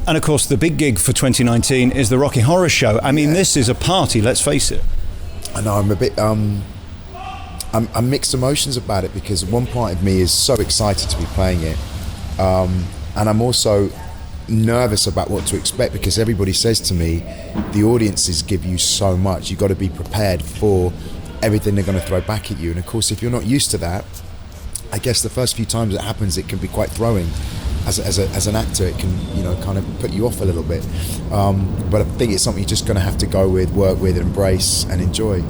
And of course, the big gig for 2019 is the Rocky Horror Show. I mean, this is a party, let's face it. I know, I'm a bit... I'm mixed emotions about it, because one part of me is so excited to be playing it. And I'm also nervous about what to expect, because everybody says to me, the audiences give you so much. You've got to be prepared for everything they're going to throw back at you. And of course, if you're not used to that, I guess the first few times it happens, it can be quite throwing. As an actor, it can, kind of put you off a little bit. But I think it's something you're just going to have to go with, work with, embrace and enjoy.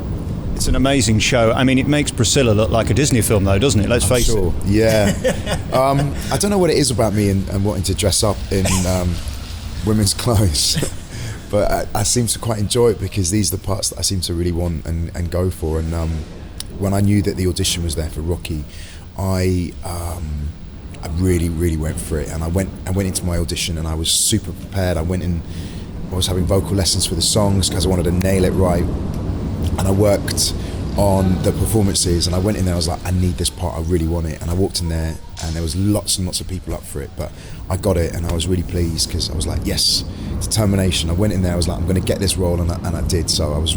It's an amazing show. I mean, it makes Priscilla look like a Disney film, though, doesn't it? Let's face it. Yeah. I don't know what it is about me and wanting to dress up in women's clothes, but I seem to quite enjoy it, because these are the parts that I seem to really want and go for. And when I knew that the audition was there for Rocky, I really, really went for it, and I went into my audition, and I was super prepared. I was having vocal lessons for the songs because I wanted to nail it right, and I worked on the performances, and I went in there, I was like, I need this part, I really want it. And I walked in there, and there was lots and lots of people up for it, but I got it, and I was really pleased, because I was like, yes, determination. I went in there, I was like, I'm going to get this role, and I did. So I was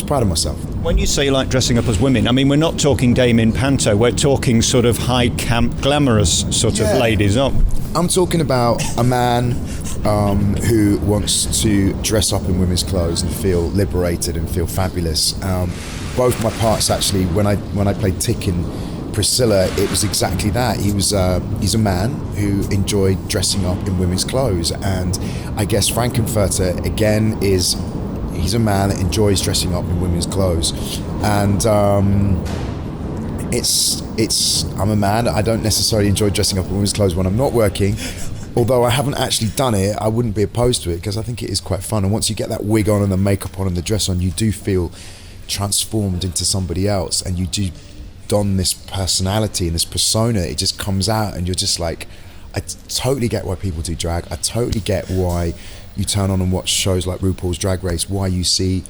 proud of myself. When you say you like dressing up as women, I mean, we're not talking Dame in Panto, we're talking sort of high camp, glamorous sort of ladies, aren't we? I'm talking about a man who wants to dress up in women's clothes and feel liberated and feel fabulous. Both my parts, actually, when I played Tick in Priscilla, it was exactly that. He's a man who enjoyed dressing up in women's clothes, and I guess Frank-N-Furter again he's a man that enjoys dressing up in women's clothes, and I'm a man. I don't necessarily enjoy dressing up in women's clothes when I'm not working. Although I haven't actually done it, I wouldn't be opposed to it, because I think it is quite fun. And once you get that wig on and the makeup on and the dress on, you do feel transformed into somebody else, and you do don this personality and this persona. It just comes out, and you're just like, I totally get why people do drag. I totally get why you turn on and watch shows like RuPaul's Drag Race, why you see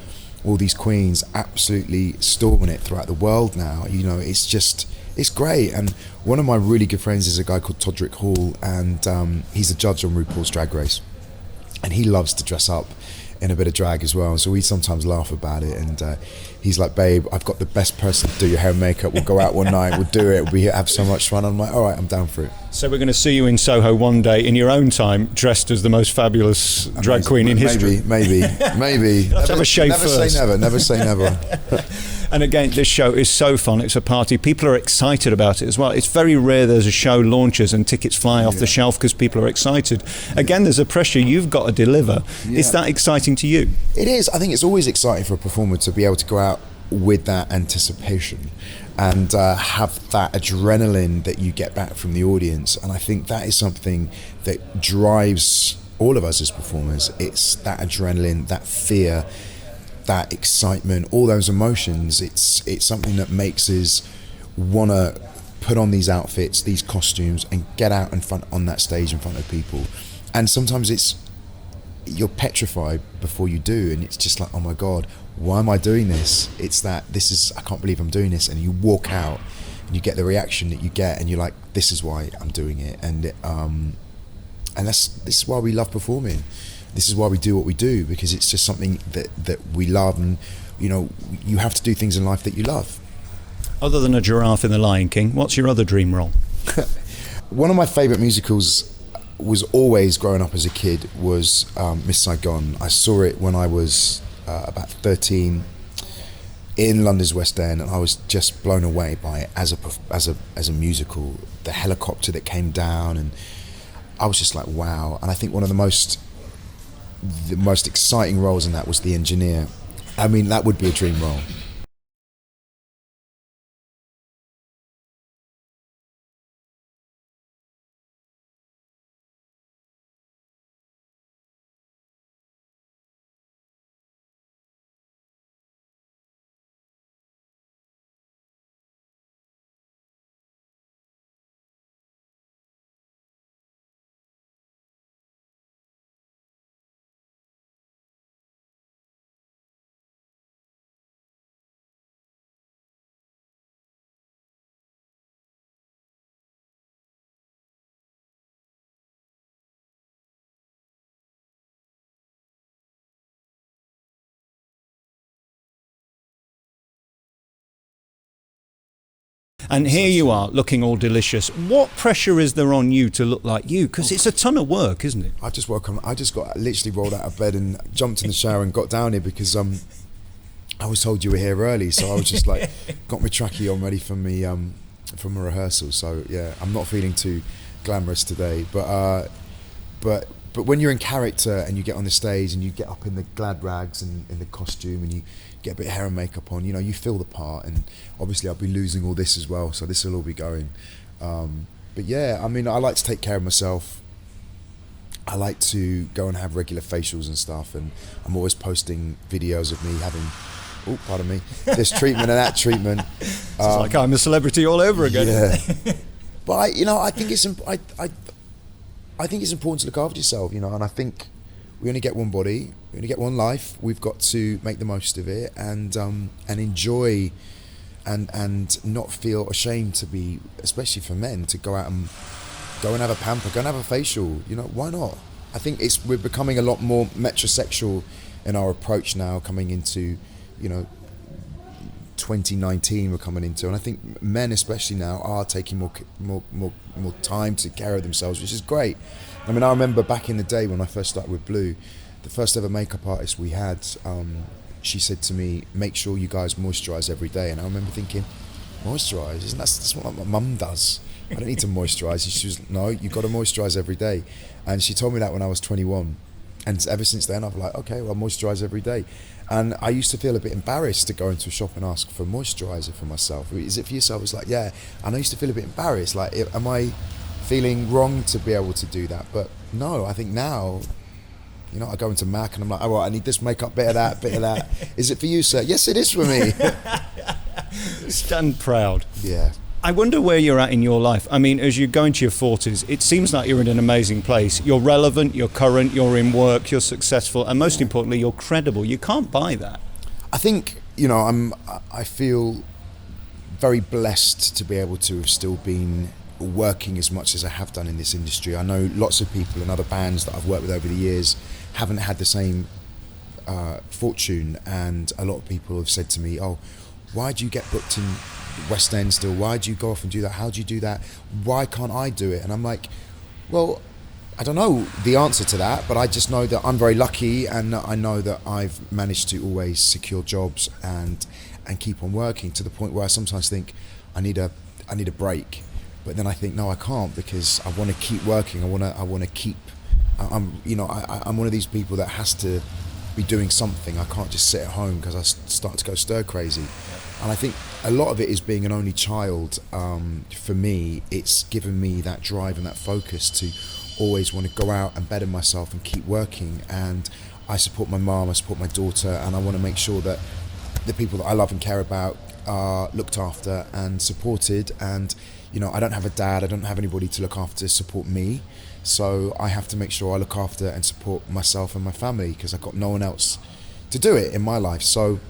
all these queens absolutely storming it throughout the world now. It's great. And one of my really good friends is a guy called Todrick Hall, and he's a judge on RuPaul's Drag Race, and he loves to dress up in a bit of drag as well, so we sometimes laugh about it. And he's like, babe, I've got the best person to do your hair and makeup, we'll go out one night, we'll do it, we'll have so much fun. I'm like, all right, I'm down for it. So we're going to see you in Soho one day in your own time, dressed as the most fabulous drag queen in history. Maybe. Let's have a shave first. Never say never. And again, this show is so fun. It's a party. People are excited about it as well. It's very rare there's a show launches and tickets fly off the shelf because people are excited. Again, there's a pressure you've got to deliver. Yeah. Is that exciting to you? It is. I think it's always exciting for a performer to be able to go out with that anticipation and have that adrenaline that you get back from the audience. And I think that is something that drives all of us as performers. It's that adrenaline, that fear, that excitement, all those emotions. It's something that makes us want to put on these outfits, these costumes, and get out in front on that stage in front of people. And sometimes you're petrified before you do, and it's just like, oh my God, why am I doing this? I can't believe I'm doing this. And you walk out and you get the reaction that you get, and you're like, this is why I'm doing it. And this is why we love performing. This is why we do what we do, because it's just something that we love. And you have to do things in life that you love. Other than a giraffe in The Lion King, what's your other dream role? One of my favourite musicals was always, growing up as a kid, was Miss Saigon. I saw it when I was about 13 in London's West End, and I was just blown away by it as a musical. The helicopter that came down, and I was just like, wow. And I think one of the most exciting roles in that was the engineer. I mean, that would be a dream role. And here you are, looking all delicious. What pressure is there on you to look like you? Because it's a ton of work, isn't it? I just got literally rolled out of bed and jumped in the shower and got down here because I was told you were here early, so I was just like, got my trackie on ready for me from a rehearsal. So yeah, I'm not feeling too glamorous today, but when you're in character and you get on the stage and you get up in the glad rags and in the costume and you get a bit of hair and makeup on, you know, you feel the part. And obviously I'll be losing all this as well, so this will all be going. But yeah, I mean, I like to take care of myself. I like to go and have regular facials and stuff, and I'm always posting videos of me having, this treatment and that treatment. It's like I'm a celebrity all over again. Yeah. But I think it's important to look after yourself, you know, and I think we only get one body, we only get one life. We've got to make the most of it and enjoy and not feel ashamed to be, especially for men, to go out and have a pamper, go and have a facial. You know, why not? I think we're becoming a lot more metrosexual in our approach now, coming into, you know, 2019 we're coming into, and I think men especially now are taking more time to care of themselves, which is great. I mean, I remember back in the day when I first started with Blue, the first ever makeup artist we had, she said to me, make sure you guys moisturize every day. And I remember thinking, moisturize? Isn't that's what my mum does? I don't need to moisturize. She was, no, you've got to moisturize every day. And she told me that when I was 21. And ever since then, I've like, okay, well, I moisturize every day. And I used to feel a bit embarrassed to go into a shop and ask for moisturizer for myself. Is it for yourself? It's like, yeah. And I used to feel a bit embarrassed. Like, am I feeling wrong to be able to do that? But no, I think now, you know, I go into Mac and I'm like, oh, well, I need this makeup, bit of that. Is it for you, sir? Yes, it is for me. Stand proud. Yeah. I wonder where you're at in your life. I mean, as you go into your 40s, it seems like you're in an amazing place. You're relevant, you're current, you're in work, you're successful, and most importantly, you're credible. You can't buy that. I think, you know, I feel very blessed to be able to have still been working as much as I have done in this industry. I know lots of people and other bands that I've worked with over the years haven't had the same fortune, and a lot of people have said to me, oh, why do you get booked in West End still? Why do you go off and do that? How do you do that? Why can't I do it? And I'm like, well, I don't know the answer to that, but I just know that I'm very lucky, and I know that I've managed to always secure jobs and keep on working, to the point where I sometimes think I need a break, but then I think no, I can't, because I want to keep working. I want to keep. I'm one of these people that has to be doing something. I can't just sit at home because I start to go stir crazy. And I think a lot of it is being an only child. For me, it's given me that drive and that focus to always want to go out and better myself and keep working. And I support my mom, I support my daughter, and I want to make sure that the people that I love and care about are looked after and supported. And, you know, I don't have a dad, I don't have anybody to look after, support me. So I have to make sure I look after and support myself and my family, because I've got no one else to do it in my life. So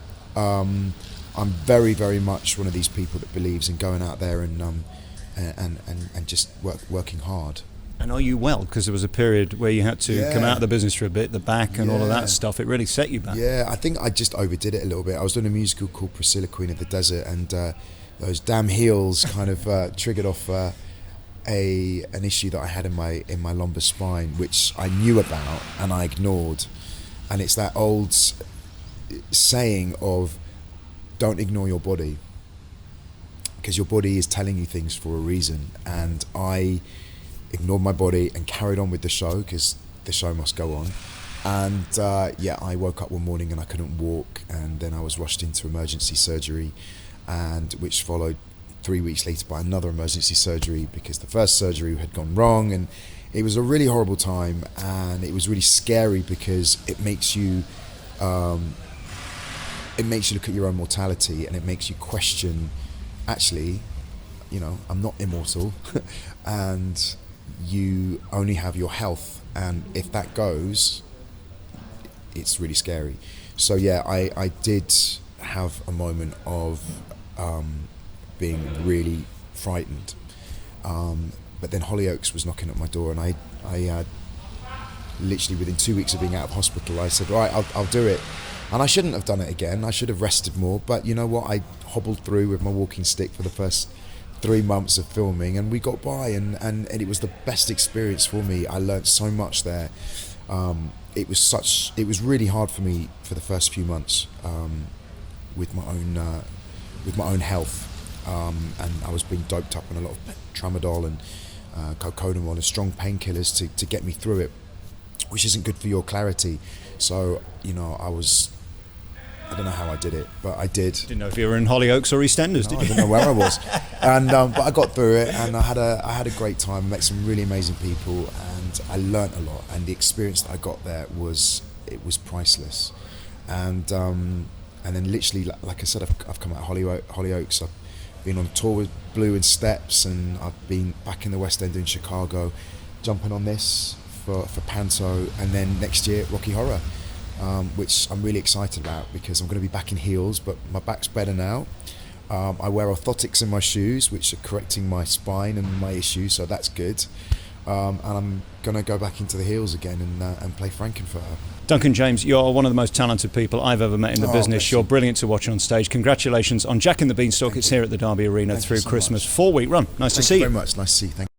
I'm very, very much one of these people that believes in going out there and just working hard. And are you well? Because there was a period where you had to come out of the business for a bit, the back and all of that stuff. It really set you back. Yeah, I think I just overdid it a little bit. I was doing a musical called Priscilla, Queen of the Desert, and those damn heels kind of triggered off an issue that I had in my lumbar spine, which I knew about and I ignored. And it's that old saying of, don't ignore your body, because your body is telling you things for a reason. And I ignored my body and carried on with the show, because the show must go on. And I woke up one morning and I couldn't walk, and then I was rushed into emergency surgery, and which followed 3 weeks later by another emergency surgery, because the first surgery had gone wrong. And it was a really horrible time, and it was really scary, because it makes you look at your own mortality, and it makes you question, actually, you know, I'm not immortal and you only have your health, and if that goes, it's really scary. So yeah, I did have a moment of being really frightened, but then Hollyoaks was knocking at my door, and I literally within 2 weeks of being out of hospital, I said, right, I'll do it. And I shouldn't have done it again. I should have rested more. But you know what? I hobbled through with my walking stick for the first 3 months of filming, and we got by, and it was the best experience for me. I learned so much there. It was really hard for me for the first few months with my own health, and I was being doped up on a lot of tramadol and cocodamol and strong painkillers to get me through it, which isn't good for your clarity. So, you know, I don't know how I did it, but I did. Didn't know if you were in Hollyoaks or EastEnders, did you? I didn't know where I was, and but I got through it, and I had a great time. Met some really amazing people, and I learnt a lot. And the experience that I got there was priceless. And then literally, like I said, I've come out of Hollyoaks. I've been on tour with Blue and Steps, and I've been back in the West End in Chicago, jumping on this for Panto, and then next year Rocky Horror. Which I'm really excited about because I'm going to be back in heels, but my back's better now. I wear orthotics in my shoes, which are correcting my spine and my issues, so that's good. And I'm going to go back into the heels again and play Frank-N-Furter. Duncan James, you're one of the most talented people I've ever met in the business. You're brilliant to watch on stage. Congratulations on Jack and the Beanstalk. It's here at the Derby Arena through Christmas. 4-week run. Nice to see you. Thank you very much. Nice to see you. Thank you.